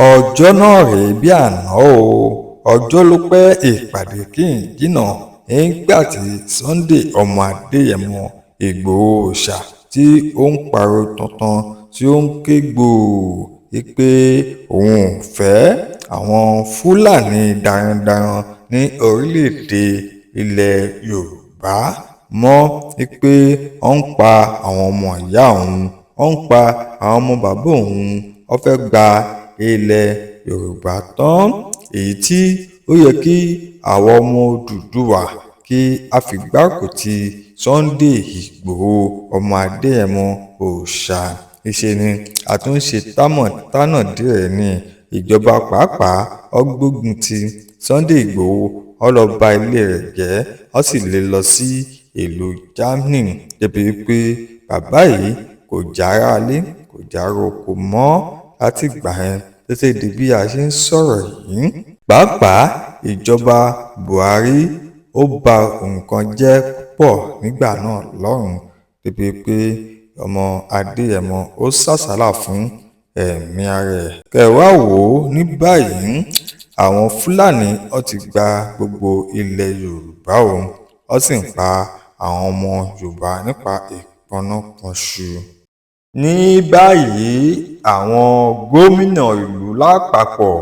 ọjọ́ náà rèé bí àná o. ọjọ́ ló pẹ́ ìpàdé kì í jìnnà nígbà tí Sunday ọmọ Adéyẹmọ Ìgbòho Òòṣà tí ó ń pariwo tantan tí ó ń ké gbòò pé òun ò fẹ́ àwọn Fúlàní darandaran ní orílẹ̀-èdè ilẹ̀ Yorùbá mọ́, pé wọ́n ń pa àwọn ọmọ ìyá òun, wọ́n ń pa àwọn ọmọ bàbá òun, wọ́n fẹ́ gba ilẹ̀ Yorùbá tán, èyí tí ó yẹ kí àwọn ọmọ Odùduwà kí a fìgbárùkù ti Sunday Ìgbòho ọmọ Adéyẹmọ Òòṣà. Ìṣe ni àtúnṣe tánàdí rẹ̀ ní ìjọba pàápàá gbógun ti Sunday Ìgbòho, ó lọ ba ilé rẹ̀ jẹ́, ó sì lé lọ sí ìlú Germany, débi pé bàbá yìí kò járalé kò jároko mọ́ láti ìgbà yẹn títí di bí a ṣe ń sọ̀rọ̀ yìí. Pàápàá ìjọba Buhari ó ba nǹkan jẹ́ púpọ̀ nígbà náà lọ́hùn-ún, débi pé ọmọ Adéyẹmọ ó sàsálà fún ẹ̀mí ara ẹ̀. Kẹ̀wá wò ó ní báyìí, àwọn Fúlàní ó ti gba gbogbo ilẹ̀ Yorùbá o, ó sì ń pa àwọn ọmọ Yorùbá nípa ìpọnnápọnṣu. Ní báyìí àwọn gómìnà ìlú lápapọ̀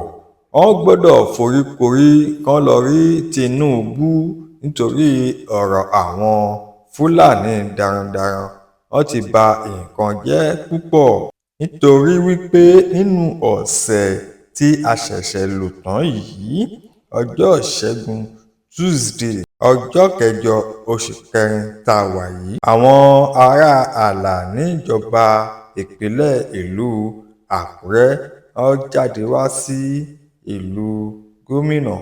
wọ́n gbọ́dọ̀ foríkorí kán lọ rí Tinubu nítorí ọ̀rọ̀ àwọn Fúlàní darandaran. Wọ́n ti ba nǹkan jẹ́ púpọ̀ nítorí wípé nínú ọ̀sẹ̀ tí a ṣẹ̀ṣẹ̀ lò tán yìí, ọjọ́ Ìṣẹ́gun Tuesday ọjọ́ kẹjọ oṣù kẹrin tá a wà yìí, àwọn ará ààlà níjọba ìpínlẹ̀ ìlú Àkúrẹ́ wọ́n jáde wá sí ìlú gómìnà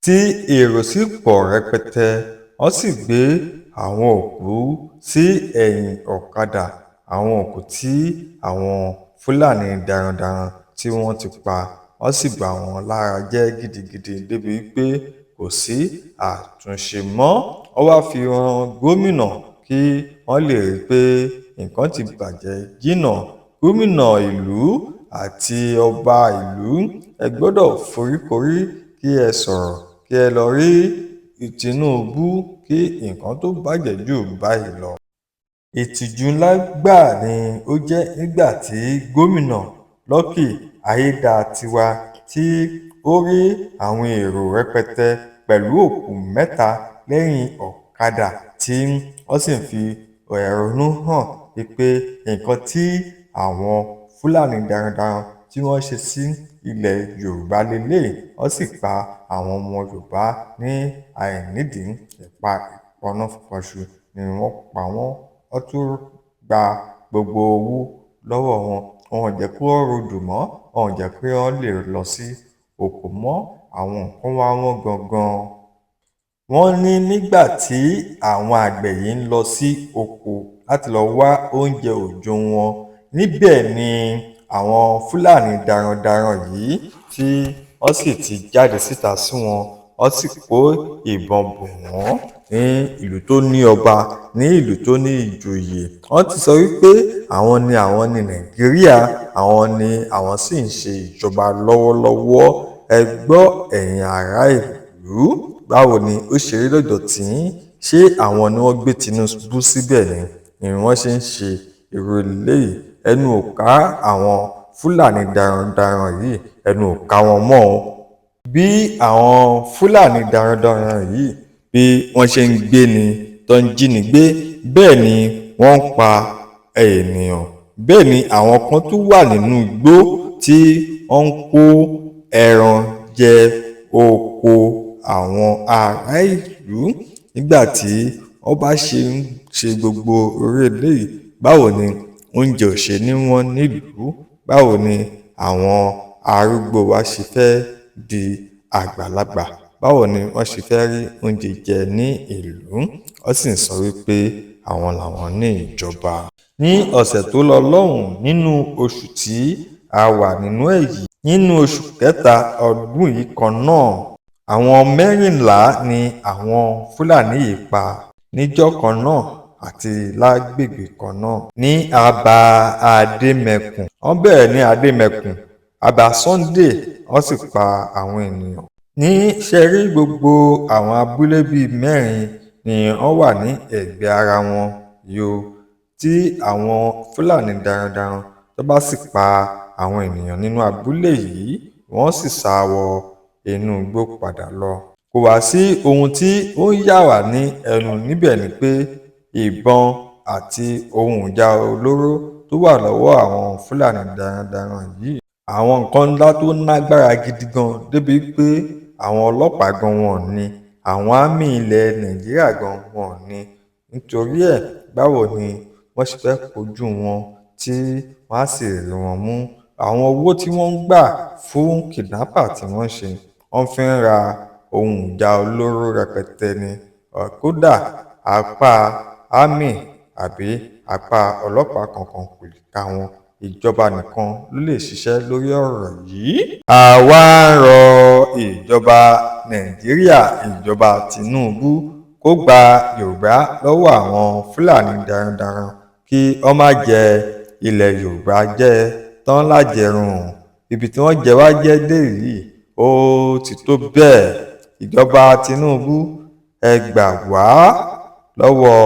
tí èrò sì pọ̀ rẹpẹtẹ, wọ́n sì gbé àwọn òkú sí ẹ̀yìn ọ̀kadà, àwọn òkú tí àwọn Fúlàní darandaran tí wọ́n ti pa, wọ́n sì bà wọ́n lára jẹ́ gidigidi débi pé kò sí àtúnṣe mọ́. Wọ́n wá fi ran gómìnà kí wọ́n lè rí i pé nǹkan ti bàjẹ́ jìnnà. Gómìnà ìlú àti ọba ìlú, ẹ gbọ́dọ̀ foríkorí kí ẹ sọ̀rọ̀ kí ẹ lọ rí Tinubu kí nǹkan tó bàjẹ́ jù báyìí lọ. Ìtìjú ńlá gbáà ni ó jẹ́ nígbà tí gómìnà Lucky Ayédàtiwa tí ó rí àwọn èrò rẹpẹtẹ pẹ̀lú òkú mẹ́ta lẹ́yìn ọ̀kadà tí wọ́n sì ń fi ẹ̀hónú hàn pé nǹkan tí àwọn Fúlàní darandaran tí wọ́n ṣe sí ilẹ̀ Yorùbá lélẹ́yìí, wọ́n sì pa àwọn ọmọ Yorùbá ní àìnídìí, ìpọnnápọnṣu ni wọ́n pa wọ́n. Wọ́n tún gba gbogbo owó lọ́wọ́ wọn, wọn ò jẹ́ kí wọ́n rodò mọ́, wọn ò jẹ́ kí wọ́n lè lọ sí oko mọ́, àwọn nǹkan wá wọ́n gangan. Wọ́n ní nígbà tí àwọn àgbẹ̀ yìí ń lọ sí oko láti lọ wá oúnjẹ òòjọ́ wọn, níbẹ̀ ni àwọn Fúlàní darandaran yìí tí wọ́n sì ti jáde síta sí wọn, wọ́n sì kó ìbọn bò wọ́n ní ìlú tó ní ọba, ní ìlú tó ní ìjòyè. Wọ́n ti sọ wípé àwọn ni Nàìjíríà, àwọn sì ń ṣe ìjọba lọ́wọ́lọ́wọ́. Ẹ gbọ́ ẹ̀yin ará ìlú, báwo ni ó ṣe rí lọ́dọ̀ tiyín? Ṣé àwọn ni wọ́n gbé Tinubu síbẹ̀ ni wọ́n ṣe ń ṣe irú eléyìí? Ẹnu ò ká àwọn Fúlàní darandaran yìí, ẹnu ò ká wọn mọ́ o. Bí àwọn Fúlàní darandaran yìí bí wọ́n ṣe ń gbé ni tó ń jí ni gbé, bẹ́ẹ̀ ni wọ́n ń pa ènìyàn. Bẹ́ẹ̀ ni àwọn kan tún wà nínú igbó tí wọ́n ń kó ẹran jẹ oko àwọn ará ìlú. Nígbà tí wọ́n bá ṣe ń ṣe gbogbo orí eléyìí, báwo ni oúnjẹ ò ṣe ní wọ́n nílùú? Báwo ni àwọn arúgbó wa ṣe fẹ́ di àgbàlagbà? Báwo ni wọ́n ṣe fẹ́ rí oúnjẹ jẹ ní ìlú? Wọ́n sì ń sọ wípé àwọn làwọn ní ìjọba. Ní ọ̀sẹ̀ tó lọ lọ́hùn-ún, nínú oṣù tí a wà nínú ẹ̀ yìí, nínú oṣù kẹta ọdún yìí kan náà, àwọn Merinla ni àwọn Fúlàní yìí pa níjọ́ kan náà àti lágbègbè kan náà ní Aba Adémẹkùn. Wọ́n bẹ̀rẹ̀ ní Adémẹkùn, àbá Sunday wọ́n sì pa àwọn ènìyàn. ní ṣẹ́rí gbogbo àwọn abúlé bíi mẹ́rin ni wọ́n wà ní ẹ̀gbẹ́ ara wọn yìí tí àwọn Fúlàní darandaran tó bá sì pa àwọn ènìyàn nínú abúlé yìí wọ́n sì sá wọ inú igbó padà lọ. kò wá sí ohun tí ó ń yà wá ní ẹnu níbẹ̀ ni pé ìbọn àti ohun ìjà olóró tó wà lọ́wọ́ àwọn Fúlàní darandaran yìí àwọn nǹkan ńlá tó nágbára gidi gan débi pé àwọn ọlọ́pàá gan wọn ní àwọn àmì ilẹ̀ Nàìjíríà gan wọn ní. nítorí ẹ̀ báwo ni wọ́n ṣe fẹ́ kojú wọn tí wọ́n á sì rí wọn mú. àwọn owó tí wọ́n ń gbà fún kidnapper tí wọ́n ṣe wọ́n fi ń ra ohun ìjà olóró rẹpẹtẹ ni. kódà apá àmì àbí apá ọlọ́pàá kankan kò lè ká wọn. ìjọba nìkan ló lè ṣiṣẹ́ lórí ọ̀rọ̀ yìí. àwa ń rọ ìjọba Nàìjíríà ìjọba Tinubu kó gba Yorùbá lọ́wọ́ àwọn Fúlàní darandaran kí wọ́n má jẹ ilẹ̀ Yorùbá jẹ́ tán lájẹrùn. ibi tí wọ́n jẹ wá jẹ́ dé yìí ó ti tó bẹ́ẹ̀. ìjọba Tinubu ẹ gbà wá lọ́wọ́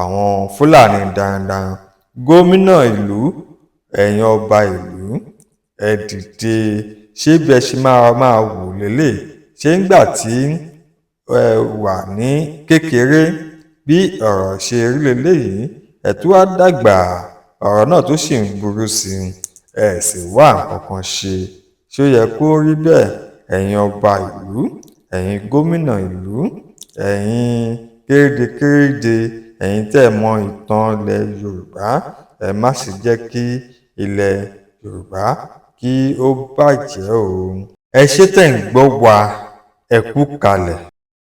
àwọn Fúlàní darandaran. gómìnà ìlú ẹ̀yin ọba ìlú ẹ dìde. ṣé bí ẹ ṣe máa wò lélẹ̀ ṣé ńgbà tí ẹ wà ní kékeré bí ọ̀rọ̀ ṣe rí leléyìí ẹ tún wá dàgbà ọ̀rọ̀ náà tó sì ń burú sí i ẹ sì wá nǹkan kan ṣe. ṣé ó yẹ kó rí bẹ́ẹ̀ ẹ̀yin ọba ìlú ẹ̀yin gómìnà ìlú ẹ̀yin kéréje ẹ̀yin tẹ́ ẹ mọ ìtàn ilẹ̀ Yorùbá ẹ má sì jẹ́ kí ilẹ̀ Yorùbá kí ó bàjẹ́ o. ẹ ṣé tẹ̀ ń gbọ́ wa ẹ kú kalẹ̀.